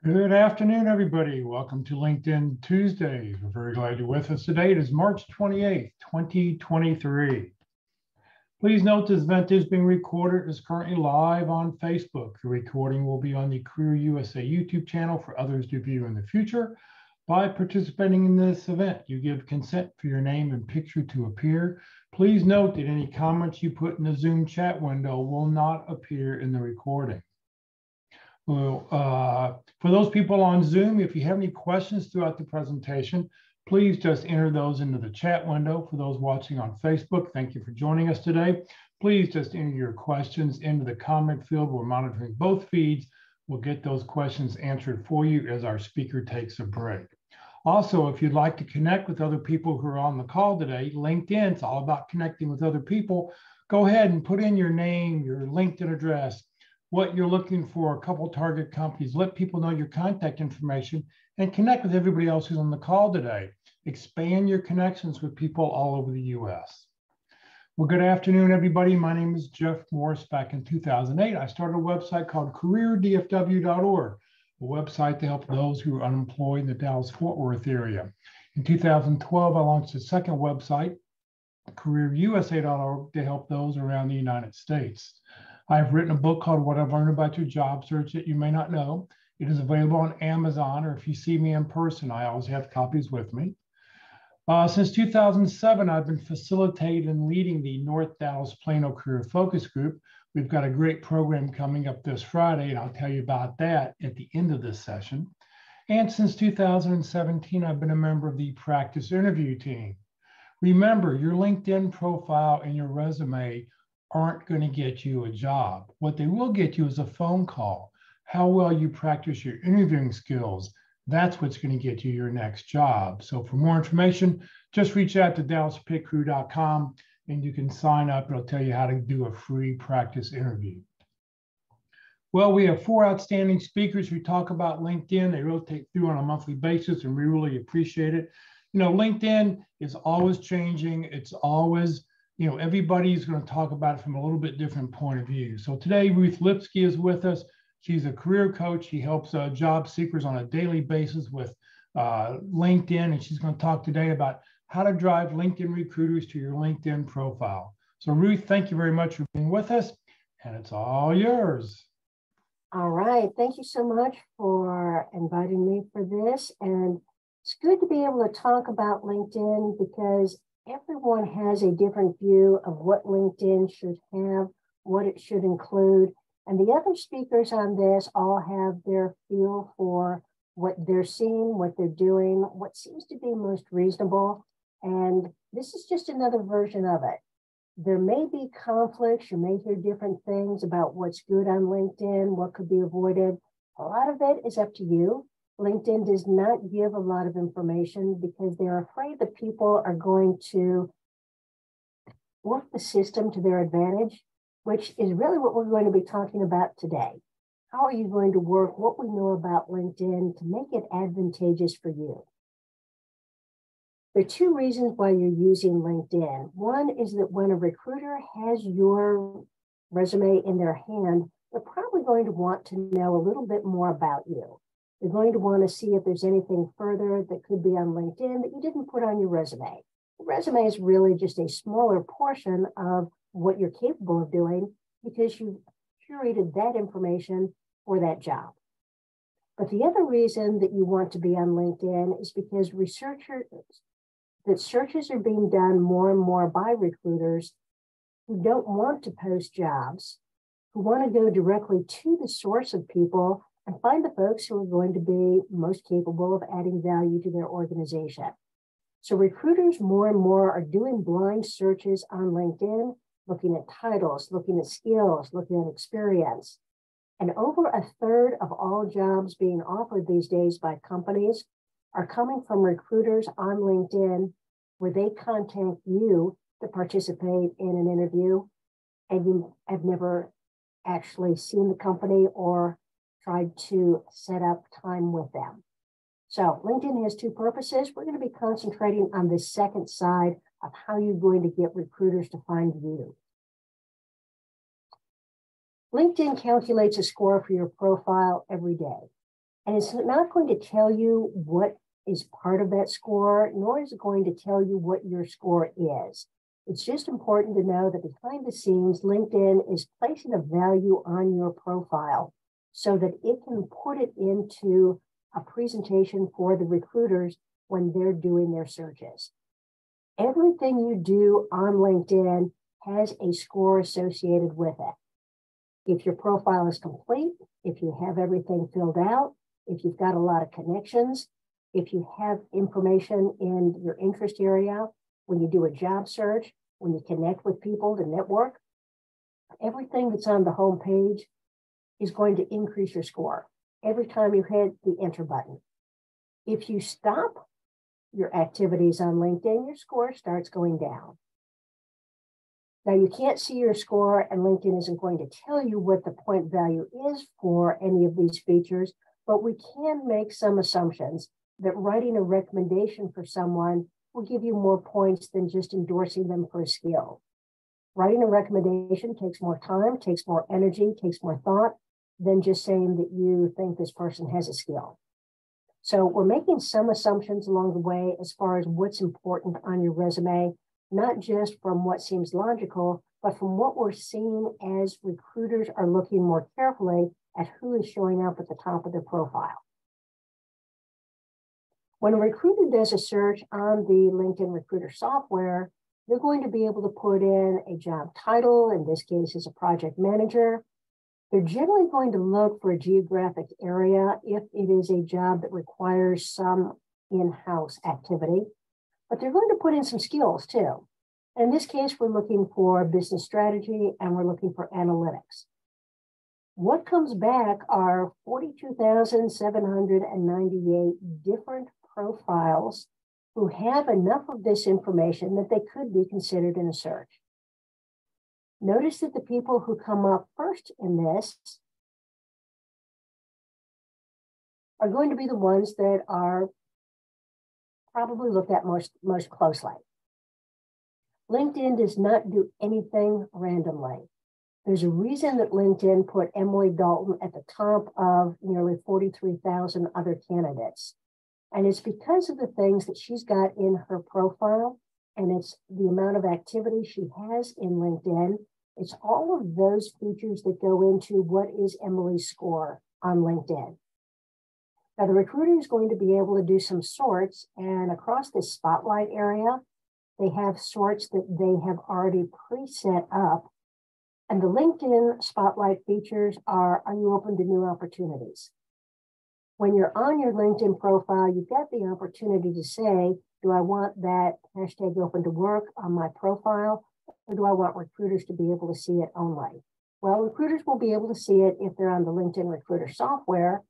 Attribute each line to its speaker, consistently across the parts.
Speaker 1: Good afternoon, everybody. Welcome to LinkedIn Tuesday. We're very glad you're with us today. It is March 28th, 2023. Please note this event is being recorded. It is currently live on Facebook. The recording will be on the Career USA YouTube channel for others to view in the future. By participating in this event, you give consent for your name and picture to appear. Please note that any comments you put in the Zoom chat window will not appear in the recording. Well, for those people on Zoom, if you have any questions throughout the presentation, please just enter those into the chat window. For those watching on Facebook, thank you for joining us today. Please just enter your questions into the comment field. We're monitoring both feeds. We'll get those questions answered for you as our speaker takes a break. Also, if you'd like to connect with other people who are on the call today, LinkedIn, it's all about connecting with other people. Go ahead and put in your name, your LinkedIn address, what you're looking for, a couple target companies, let people know your contact information, and connect with everybody else who's on the call today. Expand your connections with people all over the US. Well, good afternoon, everybody. My name is Jeff Morris. Back in 2008, I started a website called careerdfw.org, a website to help those who are unemployed in the Dallas-Fort Worth area. In 2012, I launched a second website, careerusa.org, to help those around the United States. I've written a book called What I've Learned About Your Job Search That You May Not Know. It is available on Amazon, or if you see me in person, I always have copies with me. Since 2007, I've been facilitating and leading the North Dallas Plano Career Focus Group. We've got a great program coming up this Friday, and I'll tell you about that at the end of this session. And since 2017, I've been a member of the practice interview team. Remember, your LinkedIn profile and your resume aren't going to get you a job. What they will get you is a phone call. How well you practice your interviewing skills, that's what's going to get you your next job. So for more information, just reach out to dallaspitcrew.com and you can sign up. It'll tell you how to do a free practice interview. Well, we have 4 outstanding speakers who talk about LinkedIn. They rotate through on a monthly basis, and we really appreciate it. You know, LinkedIn is always changing. It's always, everybody's going to talk about it from a little bit different point of view. So today, Ruth Lipsky is with us. She's a career coach. She helps job seekers on a daily basis with LinkedIn, and she's going to talk today about how to drive LinkedIn recruiters to your LinkedIn profile. So Ruth, thank you very much for being with us, and it's all yours.
Speaker 2: All right. Thank you so much for inviting me for this. And it's good to be able to talk about LinkedIn because everyone has a different view of what LinkedIn should have, what it should include. And the other speakers on this all have their feel for what they're seeing, what they're doing, what seems to be most reasonable. And this is just another version of it. There may be conflicts. You may hear different things about what's good on LinkedIn, what could be avoided. A lot of it is up to you. LinkedIn does not give a lot of information because they're afraid that people are going to work the system to their advantage, which is really what we're going to be talking about today. How are you going to work what we know about LinkedIn to make it advantageous for you? There are 2 reasons why you're using LinkedIn. One is that when a recruiter has your resume in their hand, they're probably going to want to know a little bit more about you. You're going to want to see if there's anything further that could be on LinkedIn that you didn't put on your resume. The resume is really just a smaller portion of what you're capable of doing because you've curated that information for that job. But the other reason that you want to be on LinkedIn is because searches are being done more and more by recruiters who don't want to post jobs, who want to go directly to the source of people and find the folks who are going to be most capable of adding value to their organization. So recruiters more and more are doing blind searches on LinkedIn, looking at titles, looking at skills, looking at experience. And over 1/3 of all jobs being offered these days by companies are coming from recruiters on LinkedIn where they contact you to participate in an interview and you have never actually seen the company or tried to set up time with them. So LinkedIn has 2 purposes. We're going to be concentrating on the second side of how you're going to get recruiters to find you. LinkedIn calculates a score for your profile every day. And it's not going to tell you what is part of that score, nor is it going to tell you what your score is. It's just important to know that behind the scenes, LinkedIn is placing a value on your profile so that it can put it into a presentation for the recruiters when they're doing their searches. Everything you do on LinkedIn has a score associated with it. If your profile is complete, if you have everything filled out, if you've got a lot of connections, if you have information in your interest area, when you do a job search, when you connect with people to network, everything that's on the home page is going to increase your score every time you hit the enter button. If you stop your activities on LinkedIn, your score starts going down. Now, you can't see your score, and LinkedIn isn't going to tell you what the point value is for any of these features, but we can make some assumptions that writing a recommendation for someone will give you more points than just endorsing them for a skill. Writing a recommendation takes more time, takes more energy, takes more thought than just saying that you think this person has a skill. So we're making some assumptions along the way as far as what's important on your resume, not just from what seems logical, but from what we're seeing as recruiters are looking more carefully at who is showing up at the top of their profile. When a recruiter does a search on the LinkedIn recruiter software, they're going to be able to put in a job title, in this case is a project manager. They're generally going to look for a geographic area if it is a job that requires some in-house activity, but they're going to put in some skills too. In this case, we're looking for business strategy and we're looking for analytics. What comes back are 42,798 different profiles who have enough of this information that they could be considered in a search. Notice that the people who come up first in this are going to be the ones that are probably looked at most closely. LinkedIn does not do anything randomly. There's a reason that LinkedIn put Emily Dalton at the top of nearly 43,000 other candidates. And it's because of the things that she's got in her profile, and it's the amount of activity she has in LinkedIn. It's all of those features that go into what is Emily's score on LinkedIn. Now, the recruiter is going to be able to do some sorts, and across this spotlight area, they have sorts that they have already preset up. And the LinkedIn spotlight features are you open to new opportunities? When you're on your LinkedIn profile, you've got the opportunity to say, do I want that hashtag open to work on my profile, or do I want recruiters to be able to see it only? Well, recruiters will be able to see it if they're on the LinkedIn recruiter software,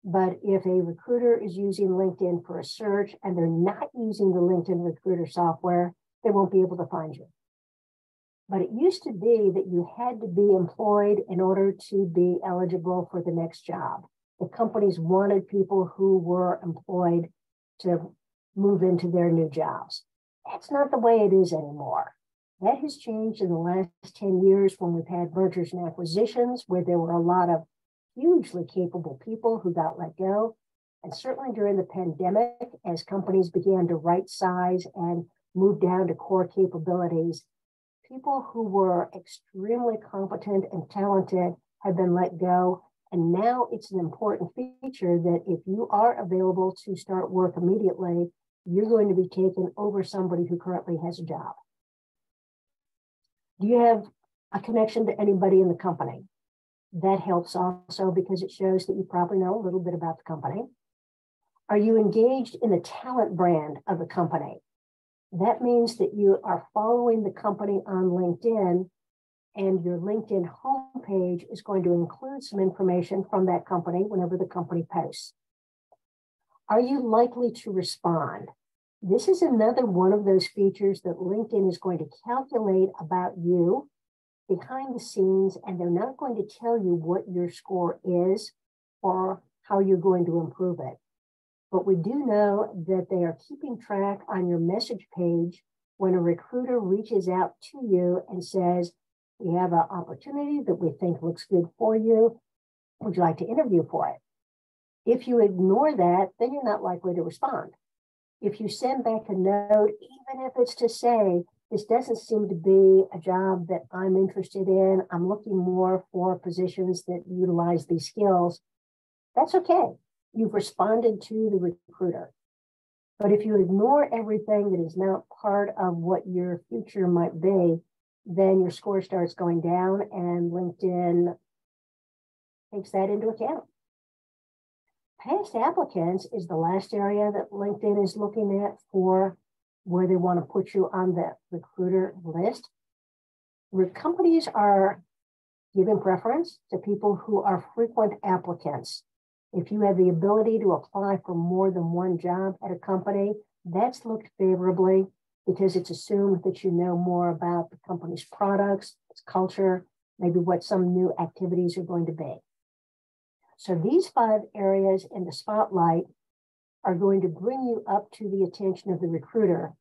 Speaker 2: but if a recruiter is using LinkedIn for a search and they're not using the LinkedIn recruiter software, they won't be able to find you. But it used to be that you had to be employed in order to be eligible for the next job. The companies wanted people who were employed to move into their new jobs. That's not the way it is anymore. That has changed in the last 10 years when we've had mergers and acquisitions, where there were a lot of hugely capable people who got let go. And certainly during the pandemic, as companies began to right size and move down to core capabilities, people who were extremely competent and talented have been let go. And now it's an important feature that if you are available to start work immediately, you're going to be taken over somebody who currently has a job. Do you have a connection to anybody in the company? That helps also because it shows that you probably know a little bit about the company. Are you engaged in the talent brand of the company? That means that you are following the company on LinkedIn, and your LinkedIn homepage is going to include some information from that company whenever the company posts. Are you likely to respond? This is another one of those features that LinkedIn is going to calculate about you behind the scenes, and they're not going to tell you what your score is or how you're going to improve it. But we do know that they are keeping track on your message page when a recruiter reaches out to you and says, we have an opportunity that we think looks good for you. Would you like to interview for it? If you ignore that, then you're not likely to respond. If you send back a note, even if it's to say, this doesn't seem to be a job that I'm interested in, I'm looking more for positions that utilize these skills, that's okay. You've responded to the recruiter. But if you ignore everything that is not part of what your future might be, then your score starts going down, and LinkedIn takes that into account. Past applicants is the last area that LinkedIn is looking at for where they want to put you on the recruiter list. Companies are giving preference to people who are frequent applicants. If you have the ability to apply for more than one job at a company, that's looked favorably because it's assumed that you know more about the company's products, its culture, maybe what some new activities are going to be. So these 5 areas in the spotlight are going to bring you up to the attention of the recruiter,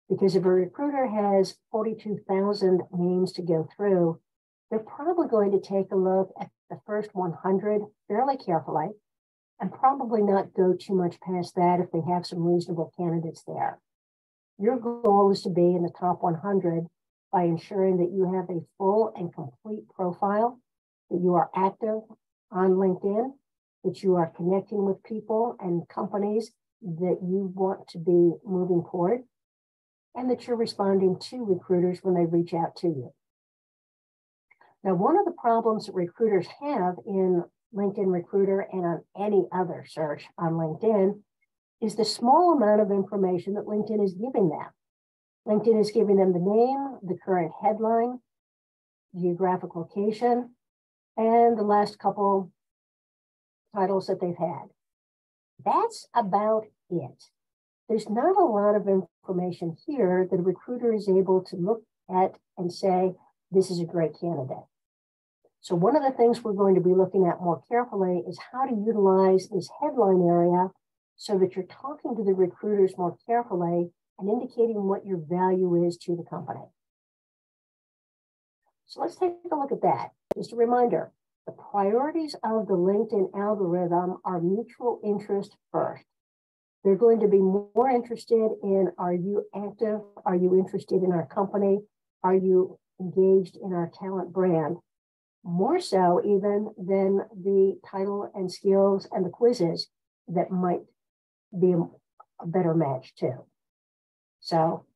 Speaker 2: because if a recruiter has 42,000 names to go through, they're probably going to take a look at the first 100 fairly carefully and probably not go too much past that if they have some reasonable candidates there. Your goal is to be in the top 100 by ensuring that you have a full and complete profile, that you are active on LinkedIn, that you are connecting with people and companies that you want to be moving toward, and that you're responding to recruiters when they reach out to you. Now, one of the problems that recruiters have in LinkedIn Recruiter and on any other search on LinkedIn is the small amount of information that LinkedIn is giving them. LinkedIn is giving them the name, the current headline, geographic location, and the last couple titles that they've had. That's about it. There's not a lot of information here that a recruiter is able to look at and say, this is a great candidate. So one of the things we're going to be looking at more carefully is how to utilize this headline area so that you're talking to the recruiters more carefully and indicating what your value is to the company. So let's take a look at that. Just a reminder, the priorities of the LinkedIn algorithm are mutual interest first. They're going to be more interested in, are you active? Are you interested in our company? Are you engaged in our talent brand? More so even than the title and skills and the quizzes that might be a better match too. So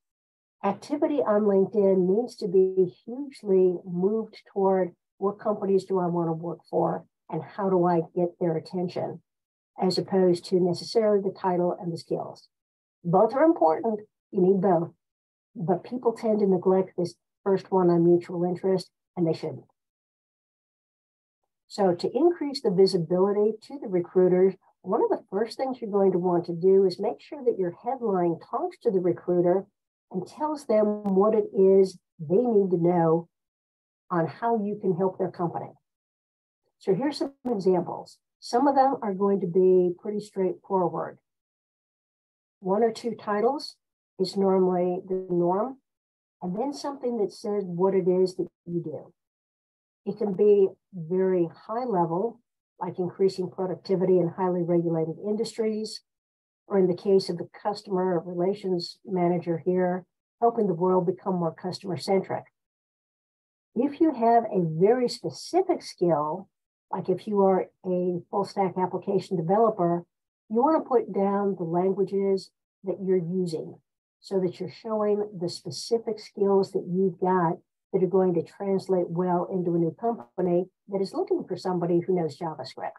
Speaker 2: activity on LinkedIn needs to be hugely moved toward what companies do I want to work for and how do I get their attention, as opposed to necessarily the title and the skills. Both are important, you need both, but people tend to neglect this first one on mutual interest, and they shouldn't. So to increase the visibility to the recruiters, one of the first things you're going to want to do is make sure that your headline talks to the recruiter and tells them what it is they need to know on how you can help their company. So here's some examples. Some of them are going to be pretty straightforward. 1 or 2 titles is normally the norm, and then something that says what it is that you do. It can be very high level, like increasing productivity in highly regulated industries, or in the case of the customer relations manager here, helping the world become more customer centric. If you have a very specific skill, like if you are a full stack application developer, you want to put down the languages that you're using so that you're showing the specific skills that you've got that are going to translate well into a new company that is looking for somebody who knows JavaScript.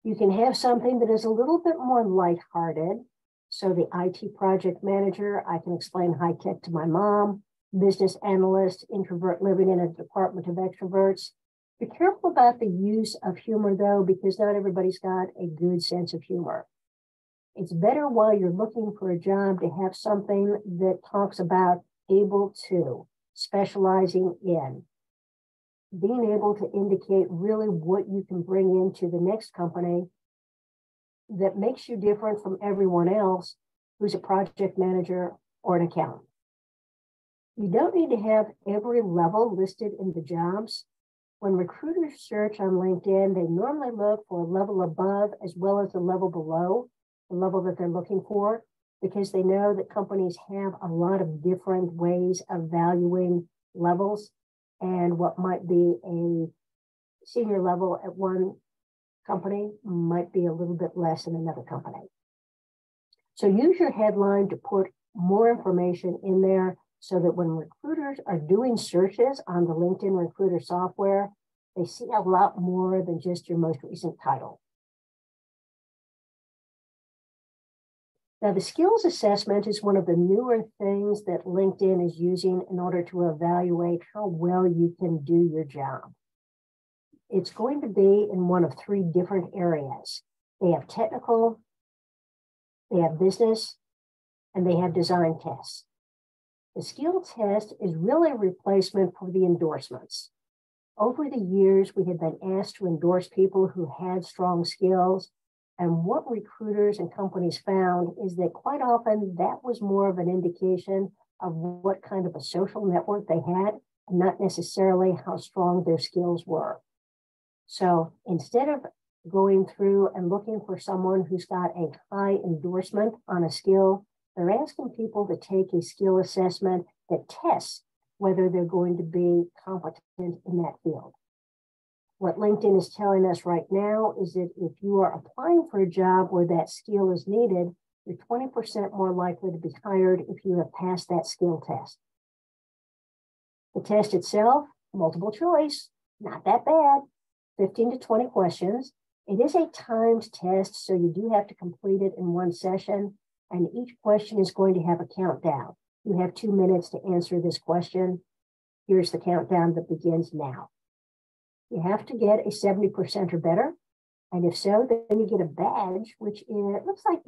Speaker 2: You can have something that is a little bit more lighthearted. So the IT project manager, I can explain high tech to my mom, business analyst, introvert living in a department of extroverts. Be careful about the use of humor though, because not everybody's got a good sense of humor. It's better while you're looking for a job to have something that talks about able to, specializing in, being able to indicate really what you can bring into the next company that makes you different from everyone else who's a project manager or an accountant. You don't need to have every level listed in the jobs, When recruiters search on LinkedIn, they normally look for a level above as well as a level below the level that they're looking for, because they know that companies have a lot of different ways of valuing levels, and what might be a senior level at one company might be a little bit less in another company. So use your headline to put more information in there so that when recruiters are doing searches on the LinkedIn recruiter software, they see a lot more than just your most recent title. Now, the skills assessment is one of the newer things that LinkedIn is using in order to evaluate how well you can do your job. It's going to be in one of three different areas. They have technical, they have business, and they have design tests. The skill test is really a replacement for the endorsements. Over the years, we have been asked to endorse people who had strong skills. And what recruiters and companies found is that quite often that was more of an indication of what kind of a social network they had, and not necessarily how strong their skills were. So instead of going through and looking for someone who's got a high endorsement on a skill, they're asking people to take a skill assessment that tests whether they're going to be competent in that field. What LinkedIn is telling us right now is that if you are applying for a job where that skill is needed, you're 20% more likely to be hired if you have passed that skill test. The test itself, multiple choice, not that bad, 15 to 20 questions. It is a timed test, so you do have to complete it in one session, and each question is going to have a countdown. You have 2 minutes to answer this question. Here's the countdown that begins now. You have to get a 70% or better. And if so, then you get a badge, which it looks like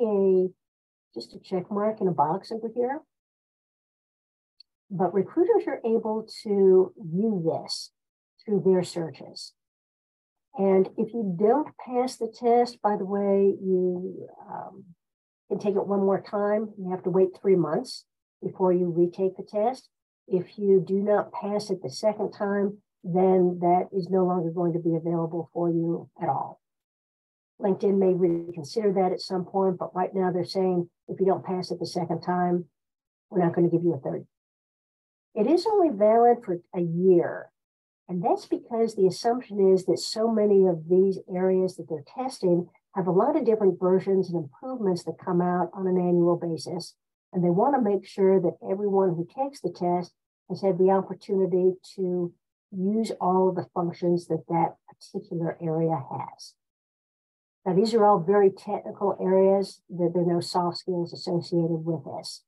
Speaker 2: just a check mark in a box over here. But recruiters are able to view this through their searches. And if you don't pass the test, by the way, you can take it one more time. You have to wait 3 months before you retake the test. If you do not pass it the second time, then that is no longer going to be available for you at all. LinkedIn may reconsider that at some point, but right now they're saying if you don't pass it the second time, we're not going to give you a third. It is only valid for a year, and that's because the assumption is that so many of these areas that they're testing have a lot of different versions and improvements that come out on an annual basis, and they want to make sure that everyone who takes the test has had the opportunity to use all of the functions that that particular area has. Now, these are all very technical areas. There are no soft skills associated with this.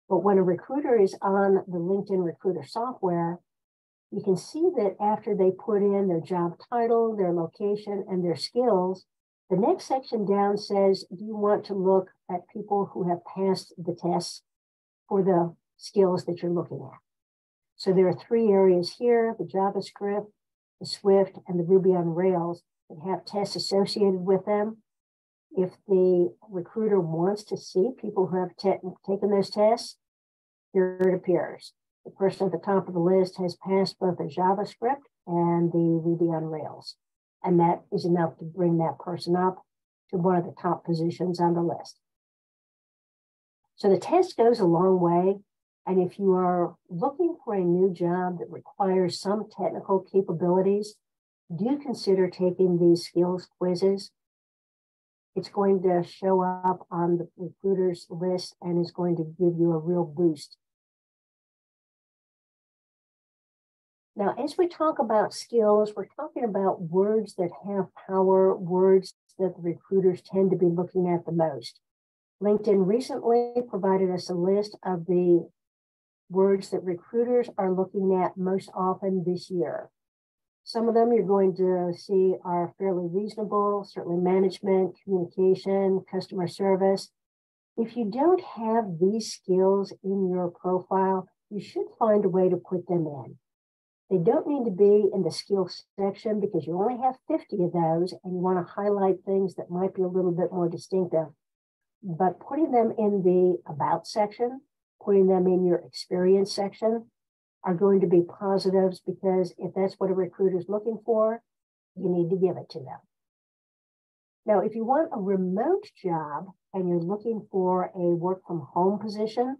Speaker 2: But when a recruiter is on the LinkedIn recruiter software, you can see that after they put in their job title, their location, and their skills, the next section down says, do you want to look at people who have passed the tests for the skills that you're looking at? So there are three areas here: the JavaScript, the Swift, and the Ruby on Rails that have tests associated with them. If the recruiter wants to see people who have taken those tests, here it appears. The person at the top of the list has passed both the JavaScript and the Ruby on Rails. And that is enough to bring that person up to one of the top positions on the list. So the test goes a long way. And if you are looking for a new job that requires some technical capabilities, do consider taking these skills quizzes. It's going to show up on the recruiter's list and is going to give you a real boost. Now, as we talk about skills, we're talking about words that have power, words that the recruiters tend to be looking at the most. LinkedIn recently provided us a list of the words that recruiters are looking at most often this year. Some of them you're going to see are fairly reasonable, certainly management, communication, customer service. If you don't have these skills in your profile, you should find a way to put them in. They don't need to be in the skills section because you only have 50 of those and you want to highlight things that might be a little bit more distinctive. But putting them in the about section, putting them in your experience section, are going to be positives, because if that's what a recruiter is looking for, you need to give it to them. Now, if you want a remote job and you're looking for a work from home position,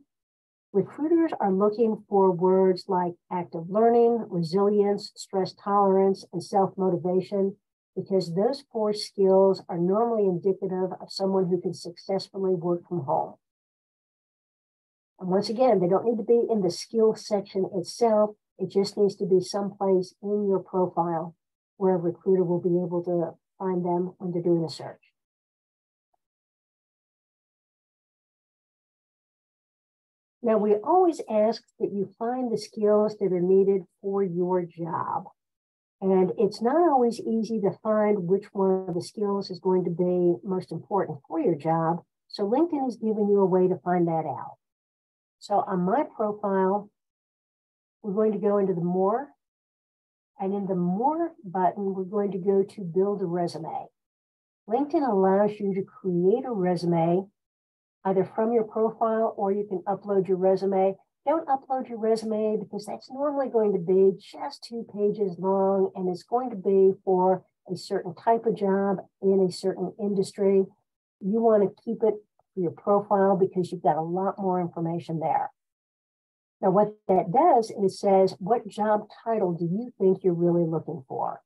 Speaker 2: recruiters are looking for words like active learning, resilience, stress tolerance, and self-motivation, because those 4 skills are normally indicative of someone who can successfully work from home. And once again, they don't need to be in the skill section itself. It just needs to be someplace in your profile where a recruiter will be able to find them when they're doing a search. Now, we always ask that you find the skills that are needed for your job. And it's not always easy to find which one of the skills is going to be most important for your job. So LinkedIn is giving you a way to find that out. So on my profile, we're going to go into the More. And in the More button, we're going to go to Build a Resume. LinkedIn allows you to create a resume either from your profile, or you can upload your resume. Don't upload your resume because that's normally going to be just 2 pages long, and it's going to be for a certain type of job in a certain industry. You want to keep it for your profile because you've got a lot more information there. Now, what that does is it says, what job title do you think you're really looking for?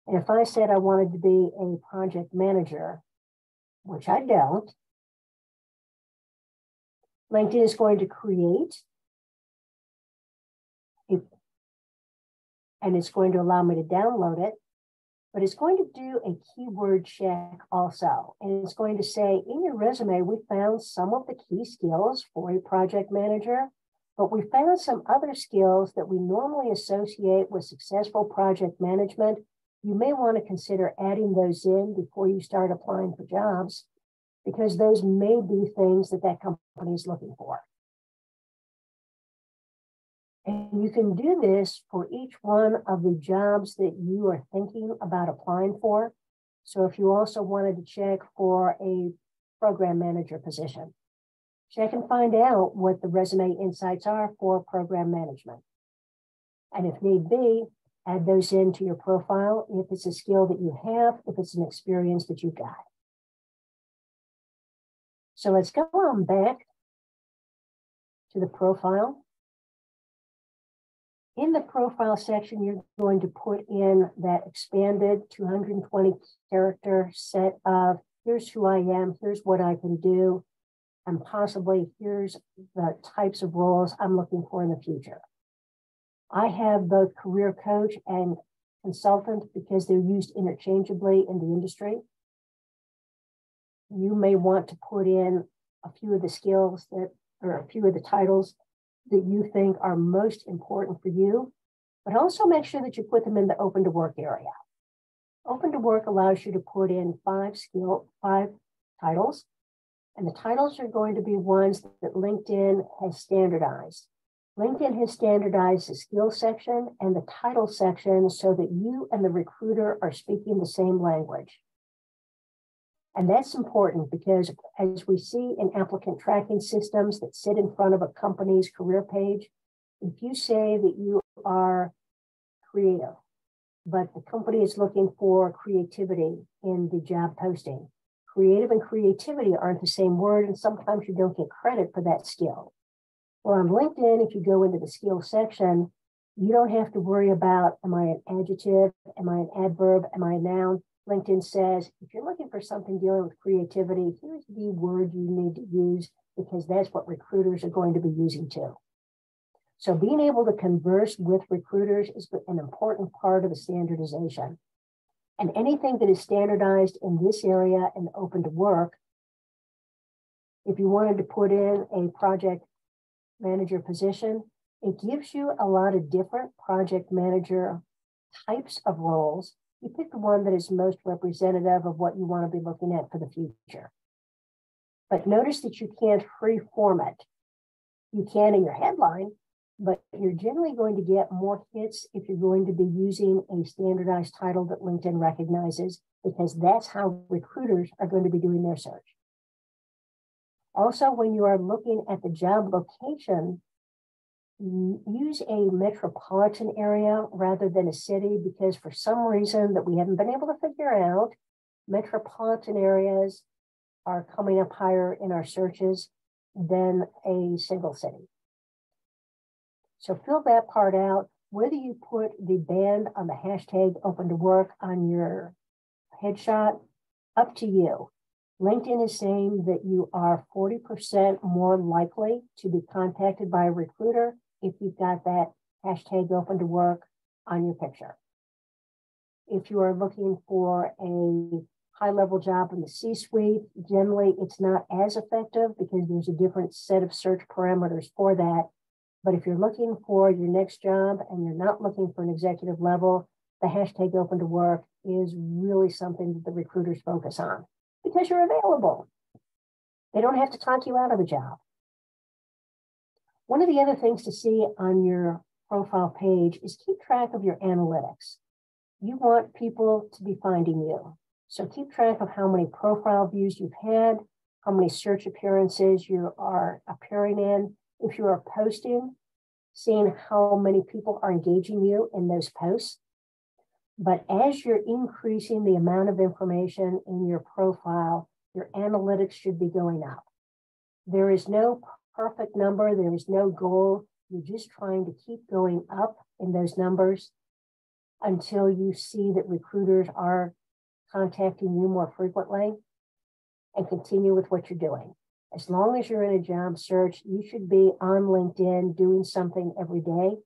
Speaker 2: And if I said I wanted to be a project manager, which I don't, LinkedIn is going to create it, and it's going to allow me to download it, but it's going to do a keyword check also. And it's going to say, in your resume, we found some of the key skills for a project manager, but we found some other skills that we normally associate with successful project management. You may want to consider adding those in before you start applying for jobs, because those may be things that that company is looking for. And you can do this for each one of the jobs that you are thinking about applying for. So if you also wanted to check for a program manager position, check and find out what the resume insights are for program management. And if need be, add those into your profile if it's a skill that you have, if it's an experience that you've got. So let's go on back to the profile. In the profile section, you're going to put in that expanded 220 character set of, here's who I am, here's what I can do, and possibly here's the types of roles I'm looking for in the future. I have both career coach and consultant because they're used interchangeably in the industry. You may want to put in a few of the skills that, or a few of the titles that you think are most important for you, but also make sure that you put them in the open to work area. Open to work allows you to put in 5 titles, and the titles are going to be ones that LinkedIn has standardized. LinkedIn has standardized the skill section and the title section so that you and the recruiter are speaking the same language. And that's important because, as we see in applicant tracking systems that sit in front of a company's career page, if you say that you are creative, but the company is looking for creativity in the job posting, creative and creativity aren't the same word, and sometimes you don't get credit for that skill. Well, on LinkedIn, if you go into the skill section, you don't have to worry about, am I an adjective? Am I an adverb? Am I a noun? LinkedIn says, if you're looking for something dealing with creativity, here's the word you need to use, because that's what recruiters are going to be using too. So being able to converse with recruiters is an important part of the standardization. And anything that is standardized in this area and open to work, if you wanted to put in a project manager position, it gives you a lot of different project manager types of roles. You pick the one that is most representative of what you want to be looking at for the future. But notice that you can't free-form it. You can in your headline, but you're generally going to get more hits if you're going to be using a standardized title that LinkedIn recognizes, because that's how recruiters are going to be doing their search. Also, when you are looking at the job location, use a metropolitan area rather than a city, because for some reason that we haven't been able to figure out, metropolitan areas are coming up higher in our searches than a single city. So fill that part out. Whether you put the band on the hashtag open to work on your headshot, up to you. LinkedIn is saying that you are 40% more likely to be contacted by a recruiter if you've got that hashtag open to work on your picture. If you are looking for a high-level job in the C-suite, generally it's not as effective because there's a different set of search parameters for that. But if you're looking for your next job and you're not looking for an executive level, the hashtag open to work is really something that the recruiters focus on because you're available. They don't have to talk you out of a job. One of the other things to see on your profile page is keep track of your analytics. You want people to be finding you. So keep track of how many profile views you've had, how many search appearances you are appearing in. If you are posting, seeing how many people are engaging you in those posts. But as you're increasing the amount of information in your profile, your analytics should be going up. There is no perfect number. There is no goal. You're just trying to keep going up in those numbers until you see that recruiters are contacting you more frequently, and continue with what you're doing. As long as you're in a job search, you should be on LinkedIn doing something every day.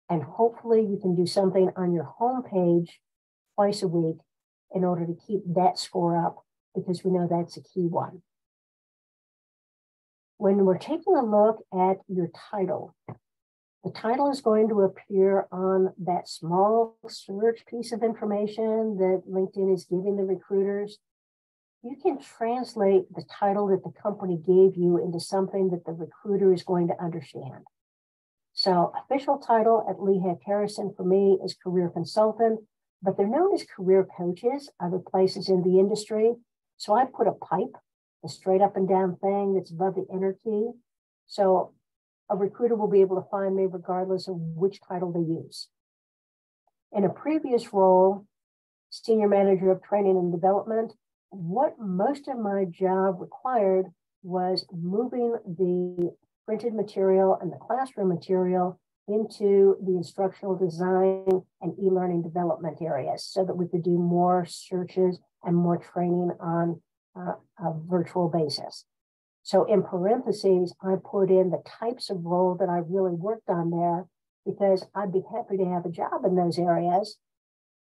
Speaker 2: And hopefully you can do something on your homepage twice a week in order to keep that score up, because we know that's a key one. When we're taking a look at your title, the title is going to appear on that small search piece of information that LinkedIn is giving the recruiters. You can translate the title that the company gave you into something that the recruiter is going to understand. So official title at Lehigh Harrison for me is career consultant, but they're known as career coaches other places in the industry. So I put a pipe, a straight up and down thing that's above the enter key. So a recruiter will be able to find me regardless of which title they use. In a previous role, Senior Manager of Training and Development, what most of my job required was moving the printed material and the classroom material into the instructional design and e-learning development areas so that we could do more searches and more training on a virtual basis. So in parentheses, I put in the types of role that I really worked on there because I'd be happy to have a job in those areas.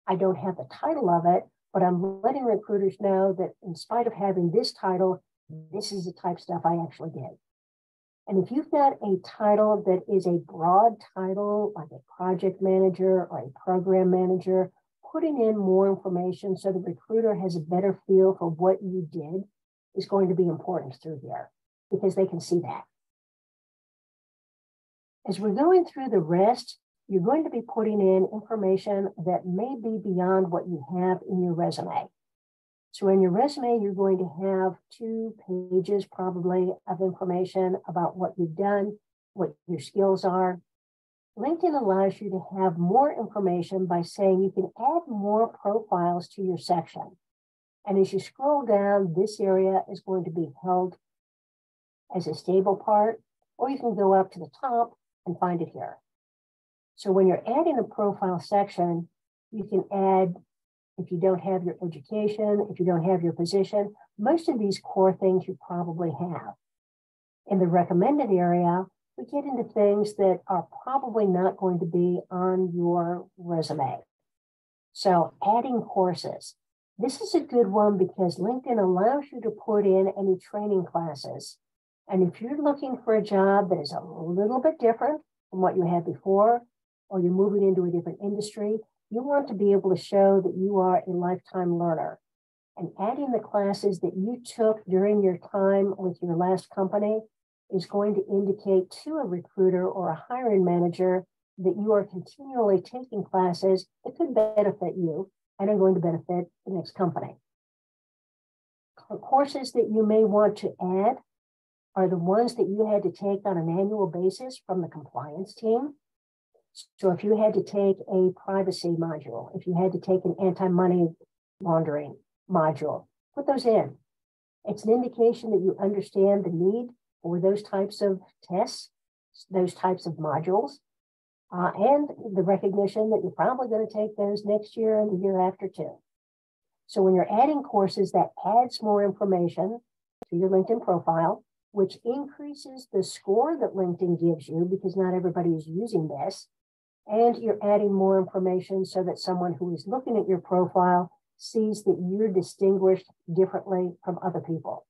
Speaker 2: I don't have the title of it, but I'm letting recruiters know that in spite of having this title, this is the type of stuff I actually did. And if you've got a title that is a broad title, like a project manager or a program manager, putting in more information so the recruiter has a better feel for what you did is going to be important through here because they can see that. As we're going through the rest, you're going to be putting in information that may be beyond what you have in your resume. So in your resume, you're going to have 2 pages probably of information about what you've done, what your skills are. LinkedIn allows you to have more information by saying you can add more profiles to your section. And as you scroll down, this area is going to be held as a stable part, or you can go up to the top and find it here. So when you're adding a profile section, you can add, if you don't have your education, if you don't have your position, most of these core things you probably have. In the recommended area, we get into things that are probably not going to be on your resume. So adding courses. This is a good one because LinkedIn allows you to put in any training classes. And if you're looking for a job that is a little bit different from what you had before, or you're moving into a different industry, you want to be able to show that you are a lifetime learner. And adding the classes that you took during your time with your last company is going to indicate to a recruiter or a hiring manager that you are continually taking classes that could benefit you and are going to benefit the next company. Courses that you may want to add are the ones that you had to take on an annual basis from the compliance team. So if you had to take a privacy module, if you had to take an anti-money laundering module, put those in. It's an indication that you understand the need for those types of tests, those types of modules, and the recognition that you're probably going to take those next year and the year after too. So when you're adding courses, that adds more information to your LinkedIn profile, which increases the score that LinkedIn gives you because not everybody is using this. And you're adding more information so that someone who is looking at your profile sees that you're distinguished differently from other people.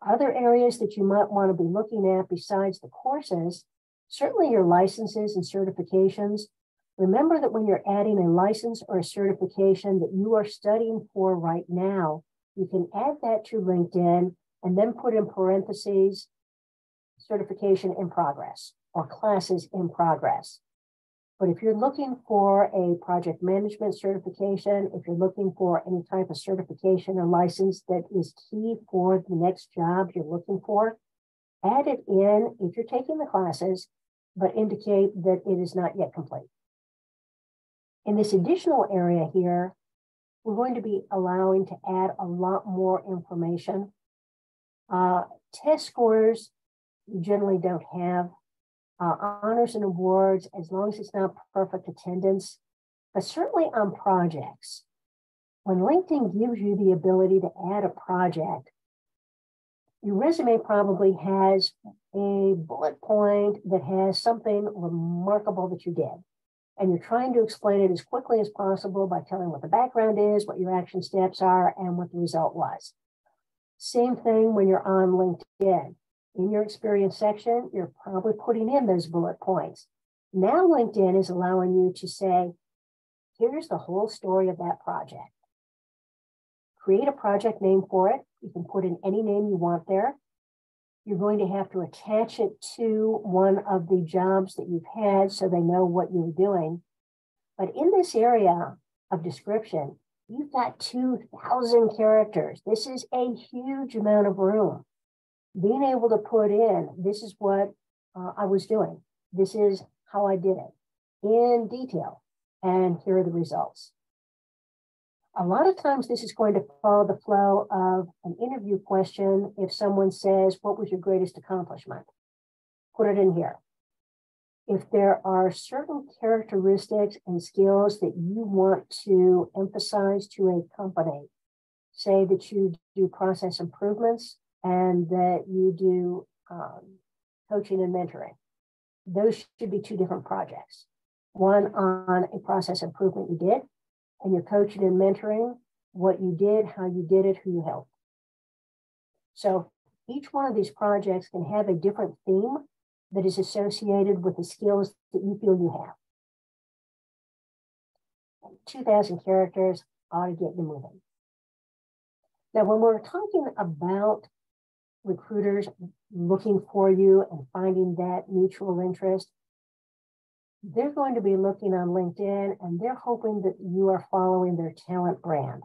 Speaker 2: Other areas that you might want to be looking at besides the courses, certainly your licenses and certifications. Remember that when you're adding a license or a certification that you are studying for right now, you can add that to LinkedIn and then put in parentheses, certification in progress or classes in progress. But if you're looking for a project management certification, if you're looking for any type of certification or license that is key for the next job you're looking for, add it in if you're taking the classes, but indicate that it is not yet complete. In this additional area here, we're going to be allowing to add a lot more information. Test scores you generally don't have. Honors and awards, as long as it's not perfect attendance, but certainly on projects. When LinkedIn gives you the ability to add a project, your resume probably has a bullet point that has something remarkable that you did. And you're trying to explain it as quickly as possible by telling what the background is, what your action steps are, and what the result was. Same thing when you're on LinkedIn. In your experience section, you're probably putting in those bullet points. Now LinkedIn is allowing you to say, here's the whole story of that project. Create a project name for it. You can put in any name you want there. You're going to have to attach it to one of the jobs that you've had so they know what you're doing. But in this area of description, you've got 2,000 characters. This is a huge amount of room. Being able to put in, this is what I was doing. This is how I did it in detail. And here are the results. A lot of times this is going to follow the flow of an interview question. If someone says, what was your greatest accomplishment? Put it in here. If there are certain characteristics and skills that you want to emphasize to a company, say that you do process improvements and that you do coaching and mentoring. Those should be two different projects. One on a process improvement you did, and you're coaching and mentoring what you did, how you did it, who you helped. So each one of these projects can have a different theme that is associated with the skills that you feel you have. 2,000 characters ought to get you moving. Now, when we're talking about recruiters looking for you and finding that mutual interest, they're going to be looking on LinkedIn and they're hoping that you are following their talent brand.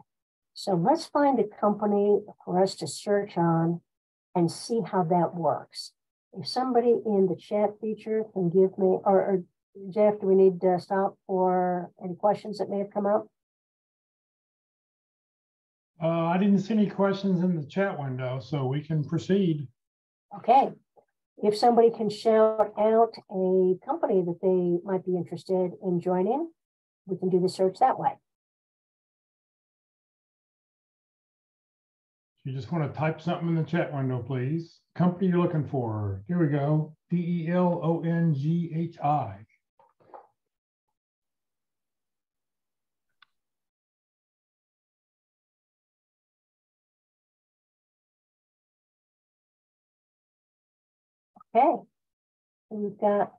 Speaker 2: So let's find a company for us to search on and see how that works. If somebody in the chat feature can give me, or Jeff, do we need to stop for any questions that may have come up?
Speaker 1: I didn't see any questions in the chat window, so we can proceed.
Speaker 2: Okay. If somebody can shout out a company that they might be interested in joining, we can do the search that way.
Speaker 1: You just want to type something in the chat window, please. Company you're looking for. Here we go. DELONGHI.
Speaker 2: Okay. We've got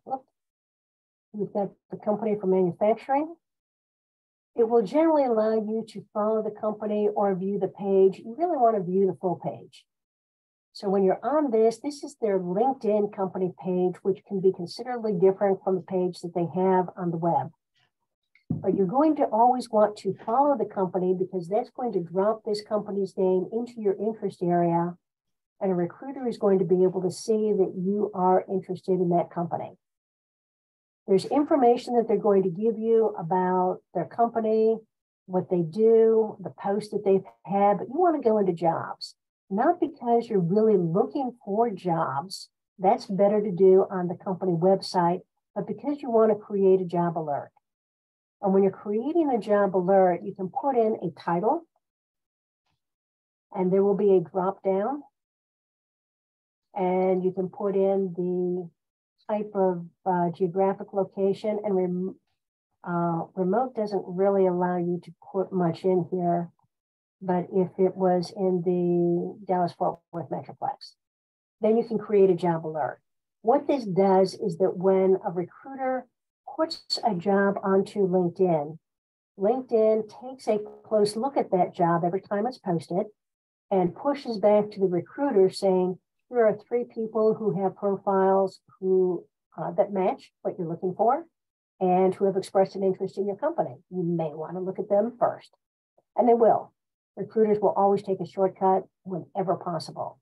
Speaker 2: the company for manufacturing. It will generally allow you to follow the company or view the page. You really want to view the full page. So when you're on this is their LinkedIn company page, which can be considerably different from the page that they have on the web. But you're going to always want to follow the company because that's going to drop this company's name into your interest area. And a recruiter is going to be able to see that you are interested in that company. There's information that they're going to give you about their company, what they do, the posts that they've had, but you want to go into jobs, not because you're really looking for jobs. That's better to do on the company website, but because you want to create a job alert. And when you're creating a job alert, you can put in a title, and there will be a drop down, and you can put in the type of geographic location, and remote doesn't really allow you to put much in here, but if it was in the Dallas-Fort Worth Metroplex, then you can create a job alert. What this does is that when a recruiter puts a job onto LinkedIn, LinkedIn takes a close look at that job every time it's posted and pushes back to the recruiter saying, here are 3 people who have profiles that match what you're looking for and who have expressed an interest in your company. You may want to look at them first. And they will. Recruiters will always take a shortcut whenever possible.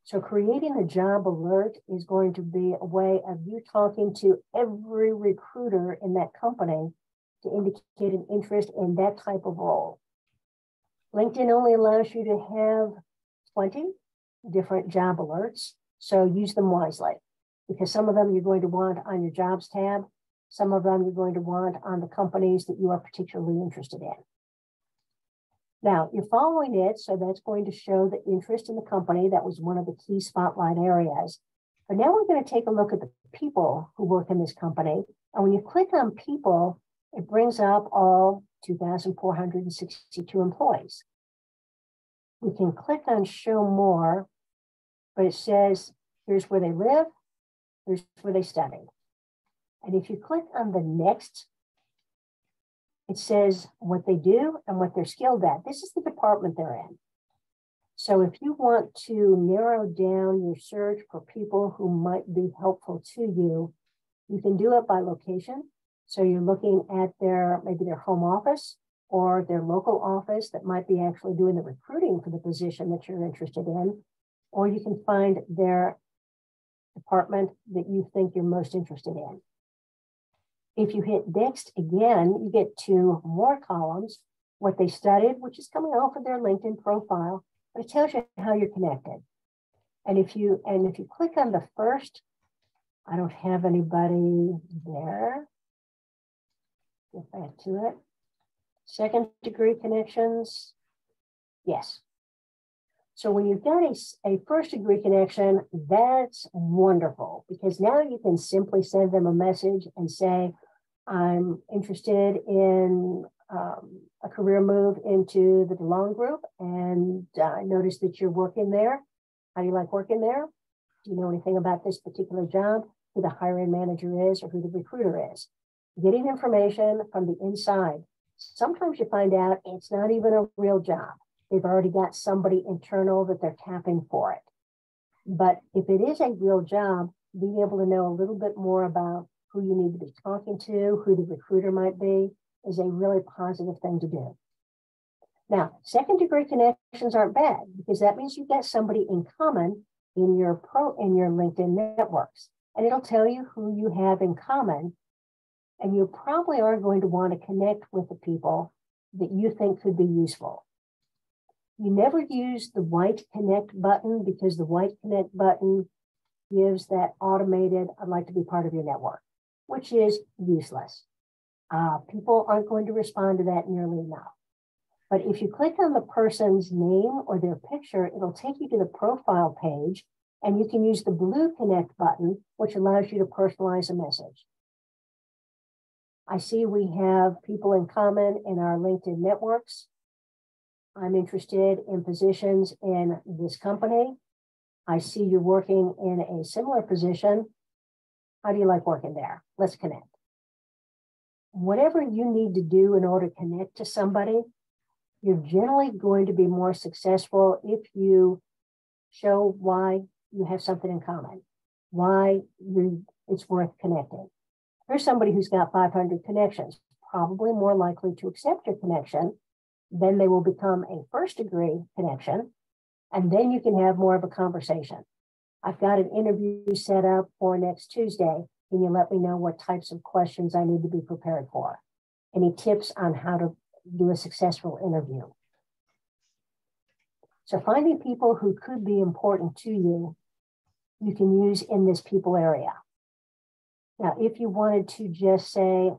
Speaker 2: So creating a job alert is going to be a way of you talking to every recruiter in that company to indicate an interest in that type of role. LinkedIn only allows you to have 20 different job alerts, so use them wisely, because some of them you're going to want on your jobs tab, some of them you're going to want on the companies that you are particularly interested in. Now, you're following it, so that's going to show the interest in the company. That was one of the key spotlight areas. But now we're going to take a look at the people who work in this company. And when you click on people, it brings up all 2,462 employees. We can click on show more, but it says, here's where they live, here's where they studied. And if you click on the next, it says what they do and what they're skilled at. This is the department they're in. So if you want to narrow down your search for people who might be helpful to you, you can do it by location. So you're looking at maybe their home office or their local office that might be actually doing the recruiting for the position that you're interested in, or you can find their department that you think you're most interested in. If you hit next again, you get 2 more columns, what they studied, which is coming off of their LinkedIn profile, but it tells you how you're connected. And if you click on the first, I don't have anybody there. Get back to it. Second degree connections, yes. So when you've got a first degree connection, that's wonderful, because now you can simply send them a message and say, I'm interested in a career move into the DeLong Group, and I noticed that you're working there. How do you like working there? Do you know anything about this particular job, who the hiring manager is or who the recruiter is? Getting information from the inside. Sometimes you find out it's not even a real job. They've already got somebody internal that they're tapping for it. But if it is a real job, being able to know a little bit more about who you need to be talking to, who the recruiter might be, is a really positive thing to do. Now, second degree connections aren't bad, because that means you've got somebody in common in your LinkedIn networks. And it'll tell you who you have in common. And you probably are going to want to connect with the people that you think could be useful. You never use the white connect button, because the white connect button gives that automated, I'd like to be part of your network, which is useless. People aren't going to respond to that nearly enough. But if you click on the person's name or their picture, it'll take you to the profile page, and you can use the blue connect button, which allows you to personalize a message. I see we have people in common in our LinkedIn networks. I'm interested in positions in this company. I see you're working in a similar position. How do you like working there? Let's connect. Whatever you need to do in order to connect to somebody, you're generally going to be more successful if you show why you have something in common, why it's worth connecting. Here's somebody who's got 500 connections, probably more likely to accept your connection. Then they will become a first degree connection. And then you can have more of a conversation. I've got an interview set up for next Tuesday. Can you let me know what types of questions I need to be prepared for? Any tips on how to do a successful interview? So finding people who could be important to you, you can use in this people area. Now, if you wanted to just say,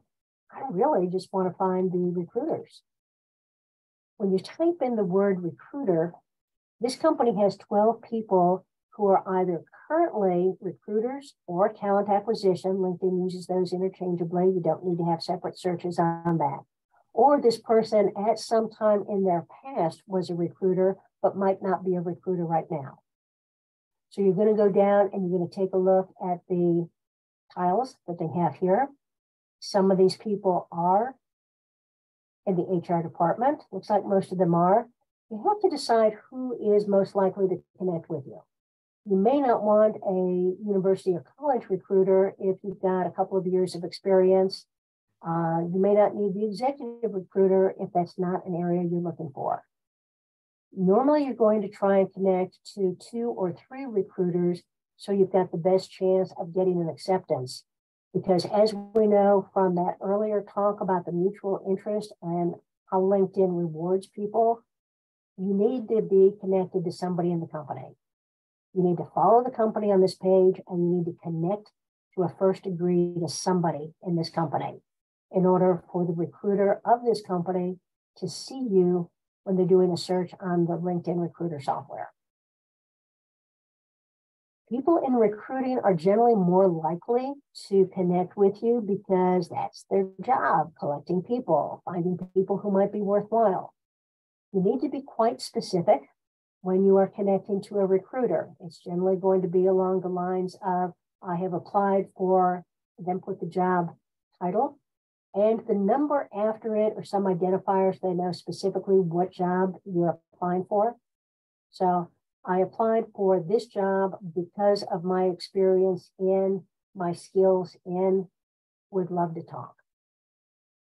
Speaker 2: I really just want to find the recruiters. When you type in the word recruiter, this company has 12 people who are either currently recruiters or talent acquisition. LinkedIn uses those interchangeably. You don't need to have separate searches on that. Or this person at some time in their past was a recruiter, but might not be a recruiter right now. So you're going to go down and you're going to take a look at the tiles that they have here. Some of these people are in the HR department. Looks like most of them are. You have to decide who is most likely to connect with you. You may not want a university or college recruiter if you've got a couple of years of experience. You may not need the executive recruiter if that's not an area you're looking for. Normally, you're going to try and connect to 2 or 3 recruiters so you've got the best chance of getting an acceptance. Because as we know from that earlier talk about the mutual interest and how LinkedIn rewards people, you need to be connected to somebody in the company. You need to follow the company on this page, and you need to connect to a first degree to somebody in this company in order for the recruiter of this company to see you when they're doing a search on the LinkedIn recruiter software. People in recruiting are generally more likely to connect with you because that's their job, collecting people, finding people who might be worthwhile. You need to be quite specific when you are connecting to a recruiter. It's generally going to be along the lines of, I have applied for, then put the job title and the number after it, or some identifiers so they know specifically what job you're applying for. So I applied for this job because of my experience in, my skills in, would love to talk.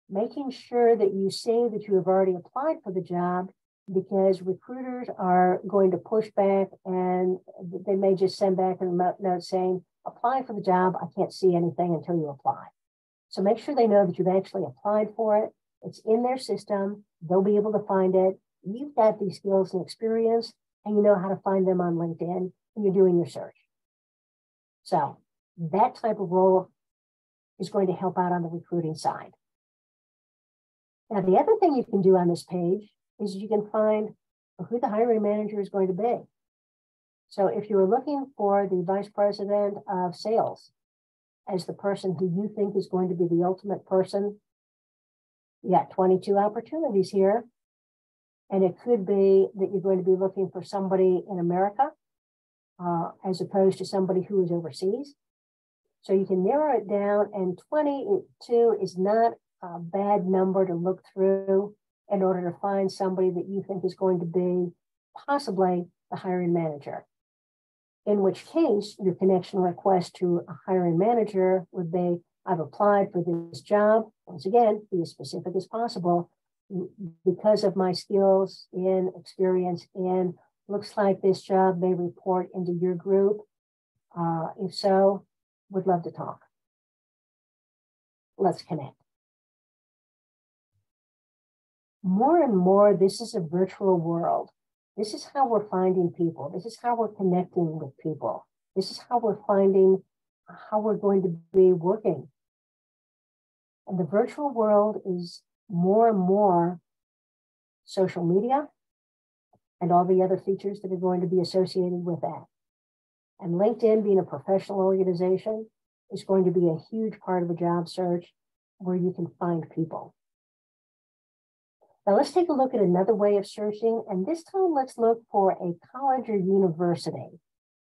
Speaker 2: Making sure that you say that you have already applied for the job, because recruiters are going to push back and they may just send back a note saying, apply for the job. I can't see anything until you apply. So make sure they know that you've actually applied for it. It's in their system. They'll be able to find it. You've got these skills and experience, and you know how to find them on LinkedIn, and you're doing your search. So that type of role is going to help out on the recruiting side. Now, the other thing you can do on this page is you can find who the hiring manager is going to be. So if you're looking for the vice president of sales as the person who you think is going to be the ultimate person, you got 22 opportunities here. And it could be that you're going to be looking for somebody in America as opposed to somebody who is overseas. So you can narrow it down, and 22 is not a bad number to look through in order to find somebody that you think is going to be possibly the hiring manager. In which case, your connection request to a hiring manager would be, I've applied for this job. Once again, be as specific as possible. Because of my skills in, experience in, looks like this job may report into your group. If so, would love to talk. Let's connect. More and more, this is a virtual world. This is how we're finding people. This is how we're connecting with people. This is how we're finding how we're going to be working. And the virtual world is more and more social media and all the other features that are going to be associated with that. And LinkedIn, being a professional organization, is going to be a huge part of a job search where you can find people. Now let's take a look at another way of searching, and this time let's look for a college or university.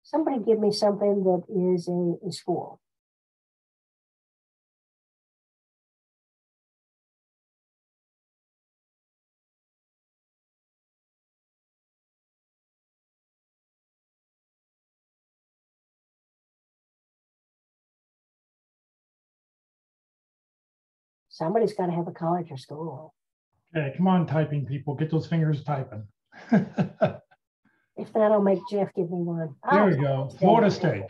Speaker 2: Somebody give me something that is a school. Somebody's got to have a college or school.
Speaker 1: Okay, come on, typing people. Get those fingers typing.
Speaker 2: If not, I'll make Jeff give me one.
Speaker 1: There we go. Florida State.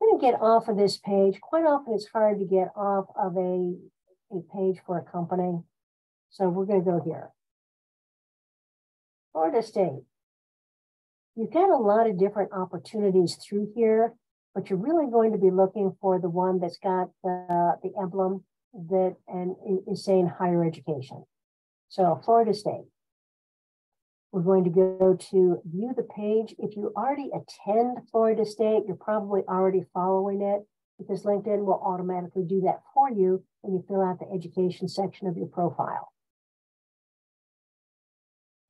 Speaker 2: I'm going to get off of this page. Quite often it's hard to get off of a page for a company. So we're going to go here. Florida State. You've got a lot of different opportunities through here, but you're really going to be looking for the one that's got the emblem that and is saying higher education. So Florida State. We're going to go to view the page. If you already attend Florida State, you're probably already following it because LinkedIn will automatically do that for you when you fill out the education section of your profile.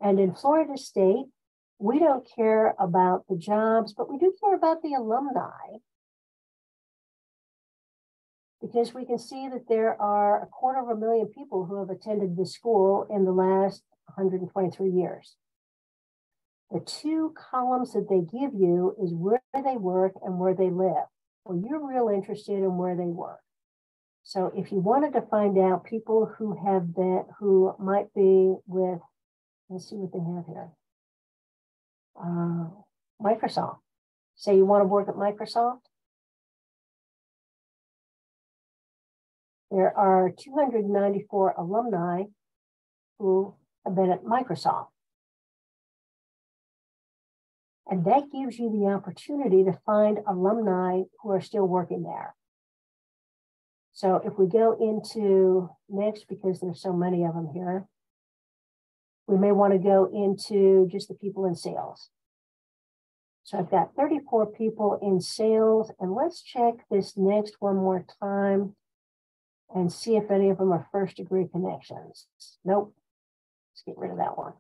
Speaker 2: And in Florida State, we don't care about the jobs, but we do care about the alumni because we can see that there are 250,000 people who have attended this school in the last 123 years. The two columns that they give you is where they work and where they live. Well, you're real interested in where they work. So if you wanted to find out people who might be with, let's see what they have here. Microsoft. Say you want to work at Microsoft. There are 294 alumni who have been at Microsoft. And that gives you the opportunity to find alumni who are still working there. So if we go into next, because there's so many of them here, we may want to go into just the people in sales. So I've got 34 people in sales, and let's check this next one more time and see if any of them are first degree connections. Nope, let's get rid of that one.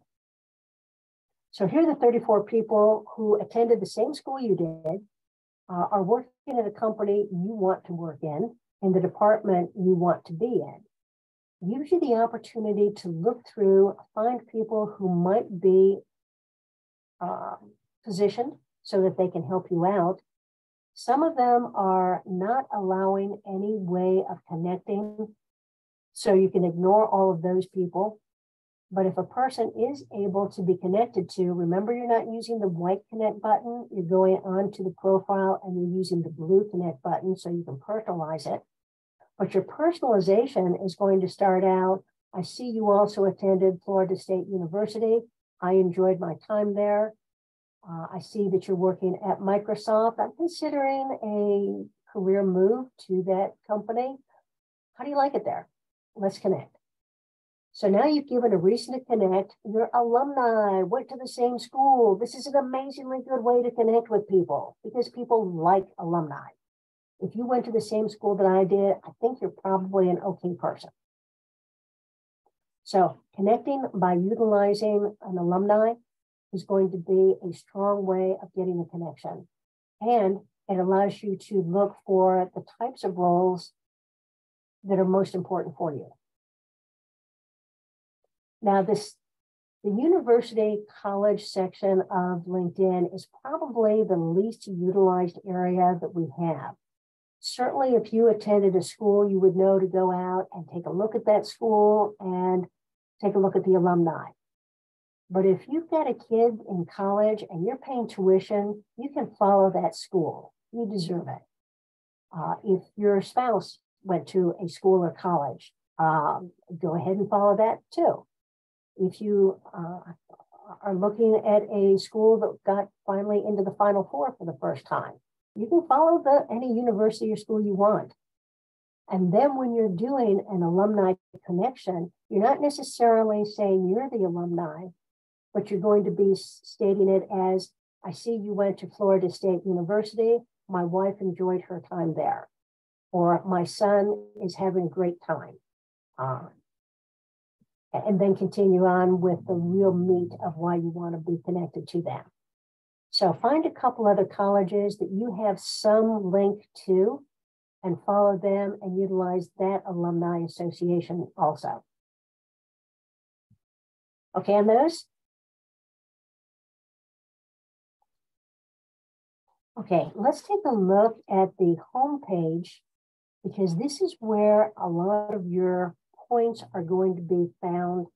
Speaker 2: So here are the 34 people who attended the same school you did, are working at a company you want to work in the department you want to be in. Gives you the opportunity to look through, find people who might be positioned so that they can help you out. Some of them are not allowing any way of connecting, so you can ignore all of those people. But if a person is able to be connected to, remember you're not using the white connect button, you're going on to the profile and you're using the blue connect button so you can personalize it. But your personalization is going to start out, I see you also attended Florida State University. I enjoyed my time there. I see that you're working at Microsoft. I'm considering a career move to that company. How do you like it there? Let's connect. So now you've given a reason to connect. Your alumni went to the same school. This is an amazingly good way to connect with people because people like alumni. If you went to the same school that I did, I think you're probably an okay person. So connecting by utilizing an alumni is going to be a strong way of getting a connection. And it allows you to look for the types of roles that are most important for you. Now, the university college section of LinkedIn is probably the least utilized area that we have. Certainly, if you attended a school, you would know to go out and take a look at that school and take a look at the alumni. But if you've got a kid in college and you're paying tuition, you can follow that school. You deserve it. If your spouse went to a school or college, go ahead and follow that too. If you are looking at a school that got finally into the Final Four for the first time, you can follow any university or school you want. And then when you're doing an alumni connection, you're not necessarily saying you're the alumni, but you're going to be stating it as, I see you went to Florida State University. My wife enjoyed her time there. Or my son is having a great time. And then continue on with the real meat of why you want to be connected to them. So find a couple other colleges that you have some link to and follow them and utilize that alumni association also. Okay, on those? Okay, let's take a look at the home page because this is where a lot of your points are going to be found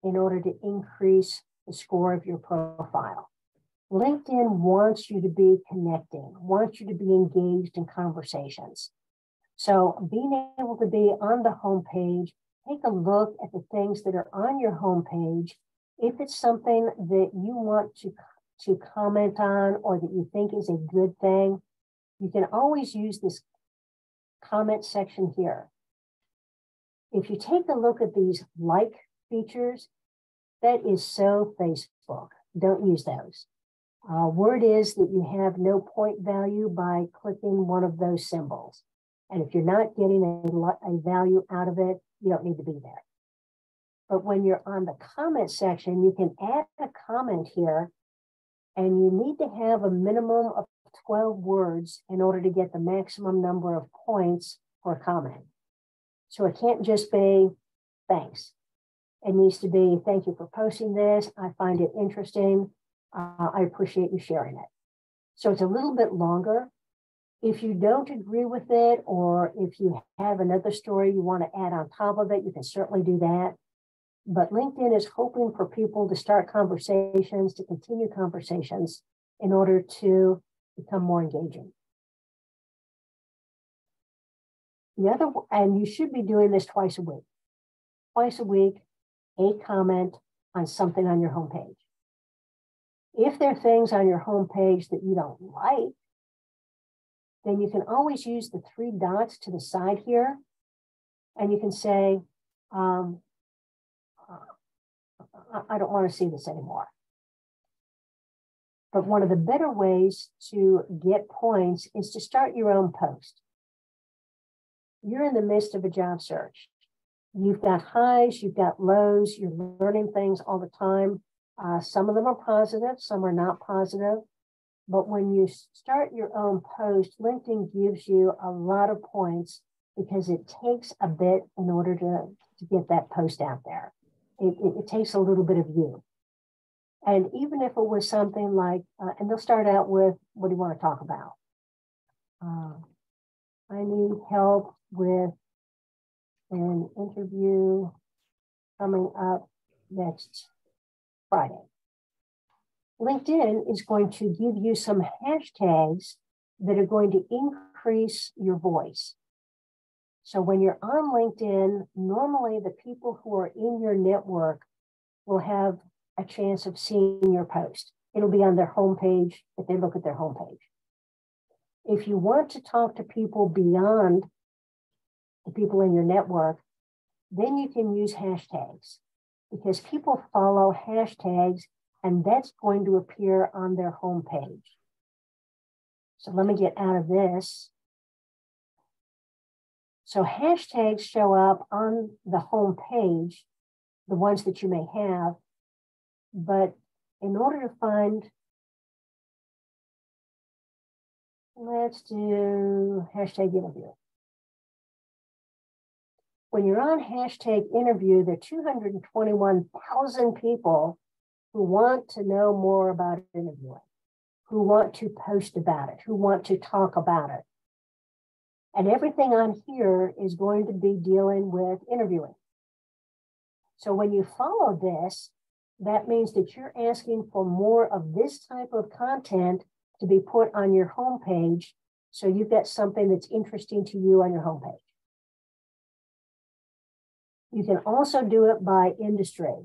Speaker 2: in order to increase the score of your profile. LinkedIn wants you to be connecting, wants you to be engaged in conversations. So being able to be on the homepage, take a look at the things that are on your homepage. If it's something that you want to comment on or that you think is a good thing, you can always use this comment section here. If you take a look at these like features, that is so Facebook. Don't use those. Word is that you have no point value by clicking one of those symbols. And if you're not getting a value out of it, you don't need to be there. But when you're on the comment section, you can add a comment here, and you need to have a minimum of 12 words in order to get the maximum number of points for a comment. So it can't just be thanks. It needs to be thank you for posting this. I find it interesting. I appreciate you sharing it. So it's a little bit longer. If you don't agree with it, or if you have another story you want to add on top of it, you can certainly do that. But LinkedIn is hoping for people to start conversations, to continue conversations in order to become more engaging. And you should be doing this twice a week. Twice a week, a comment on something on your homepage. If there are things on your homepage that you don't like, then you can always use the 3 dots to the side here, and you can say, I don't want to see this anymore. But one of the better ways to get points is to start your own post. You're in the midst of a job search. You've got highs, you've got lows, you're learning things all the time. Some of them are positive, some are not positive. But when you start your own post, LinkedIn gives you a lot of points because it takes a bit in order to get that post out there. It takes a little bit of you. And even if it was something like, and they'll start out with, what do you want to talk about? I need help with an interview coming up next Friday. LinkedIn is going to give you some hashtags that are going to increase your voice. So when you're on LinkedIn, normally the people who are in your network will have a chance of seeing your post. It'll be on their homepage if they look at their homepage. If you want to talk to people beyond the people in your network, then you can use hashtags, because people follow hashtags, and that's going to appear on their homepage. So let me get out of this. So hashtags show up on the homepage, the ones that you may have, but in order to find, let's do hashtag interview. When you're on hashtag interview, there are 221,000 people who want to know more about interviewing, who want to post about it, who want to talk about it. And everything on here is going to be dealing with interviewing. So when you follow this, that means that you're asking for more of this type of content to be put on your homepage. So you've got something that's interesting to you on your homepage. You can also do it by industry.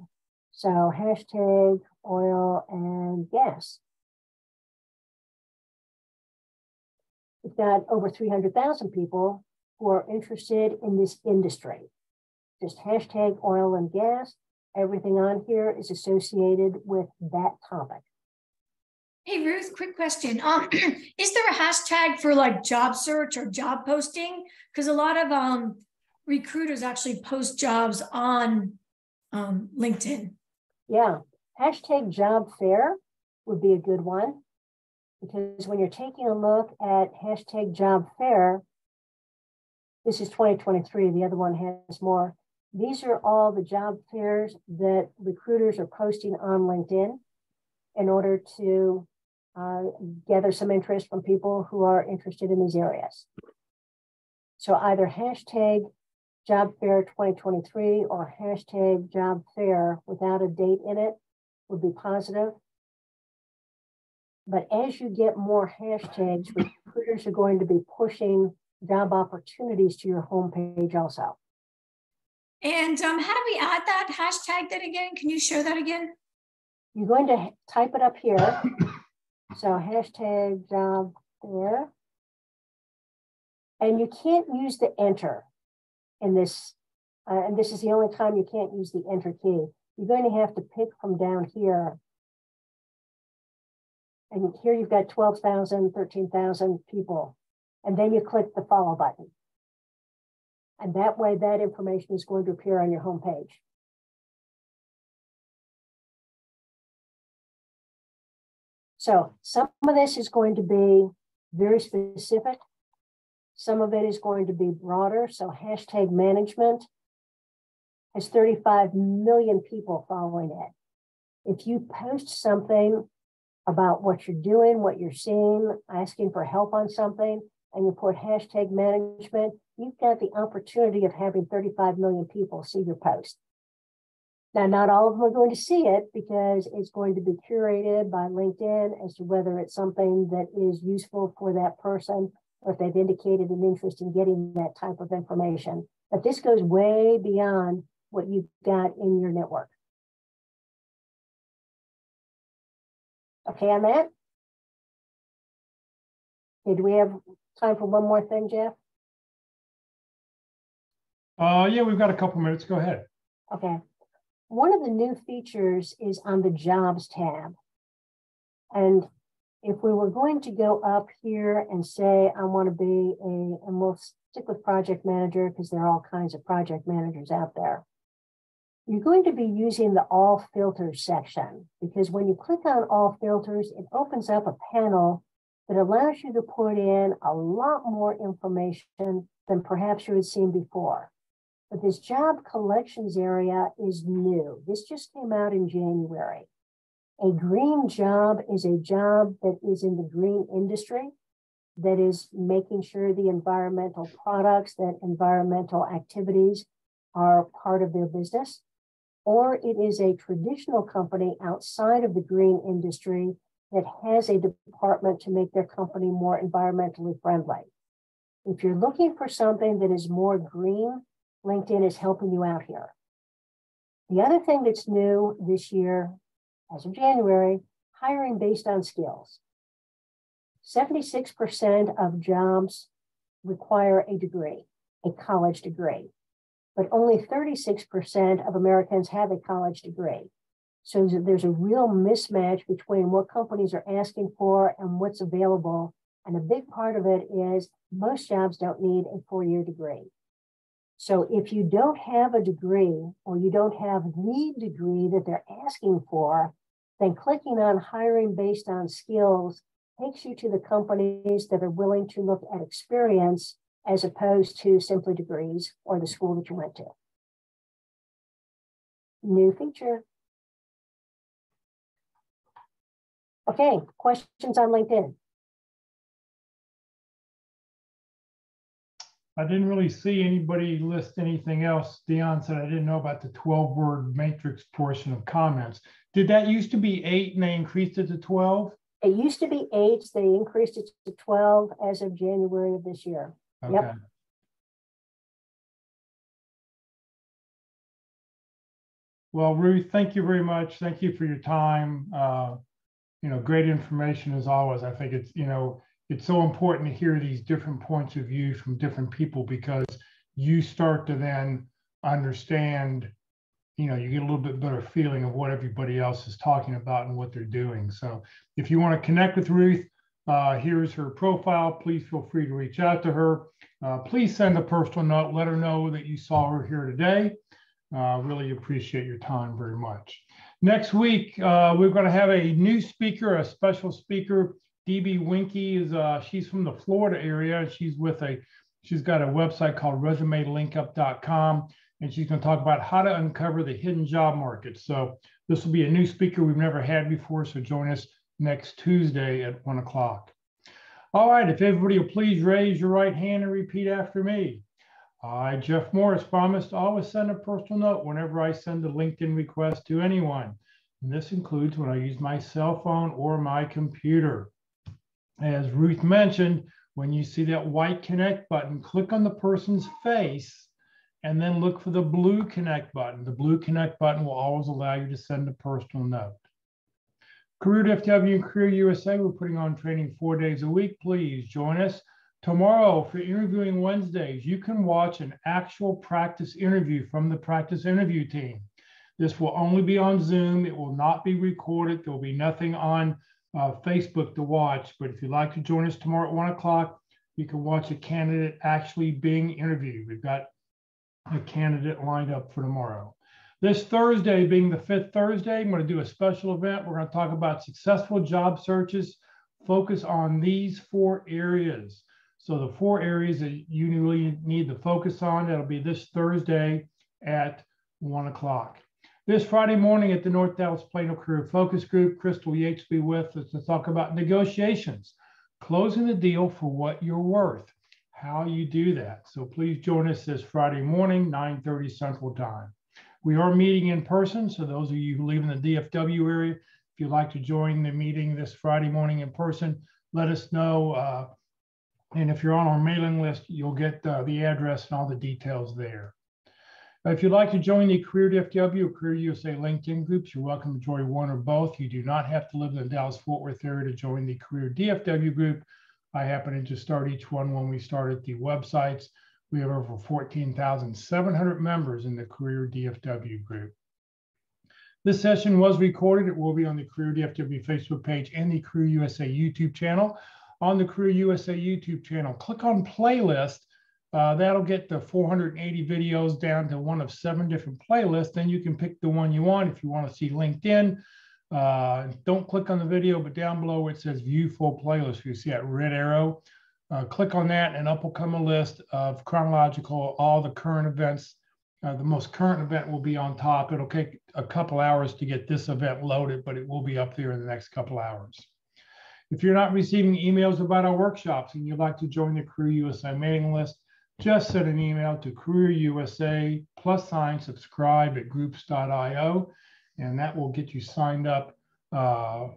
Speaker 2: So hashtag oil and gas. We've got over 300,000 people who are interested in this industry. Just hashtag oil and gas. Everything on here is associated with that topic.
Speaker 3: Hey, Ruth, quick question. Is there a hashtag for like job search or job posting? Because a lot of recruiters actually post jobs on LinkedIn.
Speaker 2: Yeah, hashtag job fair would be a good one, because when you're taking a look at hashtag job fair, this is 2023, the other one has more. These are all the job fairs that recruiters are posting on LinkedIn in order to gather some interest from people who are interested in these areas. So either hashtag job fair 2023 or hashtag job fair without a date in it would be positive. But as you get more hashtags, recruiters are going to be pushing job opportunities to your homepage also.
Speaker 3: And how do we add that hashtag then again? Can you show that again?
Speaker 2: You're going to type it up here. So hashtag job there. And you can't use the enter in this. And this is the only time you can't use the enter key. You're going to have to pick from down here. And here you've got 12,000, 13,000 people. And then you click the follow button. And that way that information is going to appear on your homepage. So some of this is going to be very specific. Some of it is going to be broader. So hashtag management has 35 million people following it. If you post something about what you're doing, what you're seeing, asking for help on something, and you put hashtag management, you've got the opportunity of having 35 million people see your post. Now, not all of them are going to see it because it's going to be curated by LinkedIn as to whether it's something that is useful for that person or if they've indicated an interest in getting that type of information. But this goes way beyond what you've got in your network. Okay on that? Okay, do we have time for one more thing, Jeff?
Speaker 1: Yeah, we've got a couple minutes. Go ahead.
Speaker 2: Okay. One of the new features is on the Jobs tab. And if we were going to go up here and say, I want to be and we'll stick with project manager because there are all kinds of project managers out there. You're going to be using the all filters section because when you click on all filters, it opens up a panel that allows you to put in a lot more information than perhaps you had seen before. But this job collections area is new. This just came out in January. A green job is a job that is in the green industry, that is making sure the environmental products, that environmental activities are part of their business. Or it is a traditional company outside of the green industry that has a department to make their company more environmentally friendly. If you're looking for something that is more green, LinkedIn is helping you out here. The other thing that's new this year, as of January, hiring based on skills. 76% of jobs require a degree, a college degree, but only 36% of Americans have a college degree. So there's a real mismatch between what companies are asking for and what's available. And a big part of it is most jobs don't need a 4-year degree. So if you don't have a degree or you don't have the degree that they're asking for, then clicking on hiring based on skills takes you to the companies that are willing to look at experience as opposed to simply degrees or the school that you went to. New feature. Okay, questions on LinkedIn?
Speaker 1: I didn't really see anybody list anything else. Dion said I didn't know about the 12-word matrix portion of comments. Did that used to be 8 and they increased it to 12?
Speaker 2: It used to be 8. They increased it to 12 as of January of this year.
Speaker 1: Okay.
Speaker 2: Yep.
Speaker 1: Well, Ruth, thank you very much. Thank you for your time. Great information as always. I think it's, it's so important to hear these different points of view from different people because you start to then understand, you get a little bit better feeling of what everybody else is talking about and what they're doing. So if you want to connect with Ruth, here's her profile. Please feel free to reach out to her. Please send a personal note. Let her know that you saw her here today. Really appreciate your time very much. Next week, we're going to have a new speaker, a special speaker. DB Winky she's from the Florida area. She's got a website called resumelinkup.com, and she's going to talk about how to uncover the hidden job market. So this will be a new speaker we've never had before. So join us next Tuesday at 1 o'clock. All right, if everybody will please raise your right hand and repeat after me. I, Jeff Morris, promise to always send a personal note whenever I send a LinkedIn request to anyone. And this includes when I use my cell phone or my computer. As Ruth mentioned, when you see that white connect button, click on the person's face and then look for the blue connect button. The blue connect button will always allow you to send a personal note. Career DFW and Career USA, we're putting on training 4 days a week. Please join us. Tomorrow for Interviewing Wednesdays, you can watch an actual practice interview from the practice interview team. This will only be on Zoom. It will not be recorded. There will be nothing on Facebook to watch. But if you'd like to join us tomorrow at 1 o'clock, you can watch a candidate actually being interviewed. We've got a candidate lined up for tomorrow. This Thursday, being the 5th Thursday, I'm going to do a special event. We're going to talk about successful job searches. Focus on these 4 areas. So the 4 areas that you really need to focus on, that'll be this Thursday at 1 o'clock. This Friday morning at the North Dallas Plano Career Focus Group, Crystal Yates will be with us to talk about negotiations, closing the deal for what you're worth, how you do that. So please join us this Friday morning, 9:30 Central Time. We are meeting in person, so those of you who live in the DFW area, if you'd like to join the meeting this Friday morning in person, let us know. And if you're on our mailing list, you'll get the address and all the details there. If you'd like to join the Career DFW or Career USA LinkedIn groups, you're welcome to join one or both. You do not have to live in the Dallas-Fort Worth area to join the Career DFW group. I happen to just start each one when we started the websites. We have over 14,700 members in the Career DFW group. This session was recorded. It will be on the Career DFW Facebook page and the Career USA YouTube channel. On the Career USA YouTube channel, click on playlist. That'll get the 480 videos down to one of 7 different playlists. Then you can pick the one you want. If you want to see LinkedIn, don't click on the video, but down below where it says view full playlist, you see that red arrow. Click on that and up will come a list of chronological, all the current events. The most current event will be on top. It'll take a couple hours to get this event loaded, but it will be up there in the next couple hours. If you're not receiving emails about our workshops and you'd like to join the Career USA mailing list, just send an email to careerusa+subscribe@groups.io, and that will get you signed up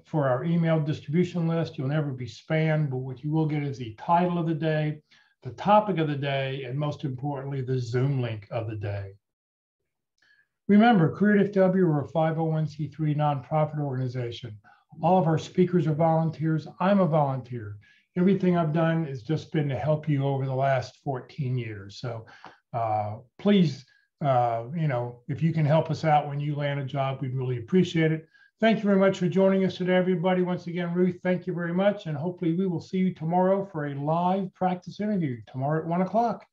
Speaker 1: for our email distribution list. You'll never be spammed, but what you will get is the title of the day, the topic of the day, and most importantly, the Zoom link of the day. Remember, Career DFW, we're a 501c3 nonprofit organization. All of our speakers are volunteers. I'm a volunteer. Everything I've done has just been to help you over the last 14 years. So please, if you can help us out when you land a job, we'd really appreciate it. Thank you very much for joining us today, everybody. Once again, Ruth, thank you very much. And hopefully we will see you tomorrow for a live practice interview tomorrow at 1 o'clock.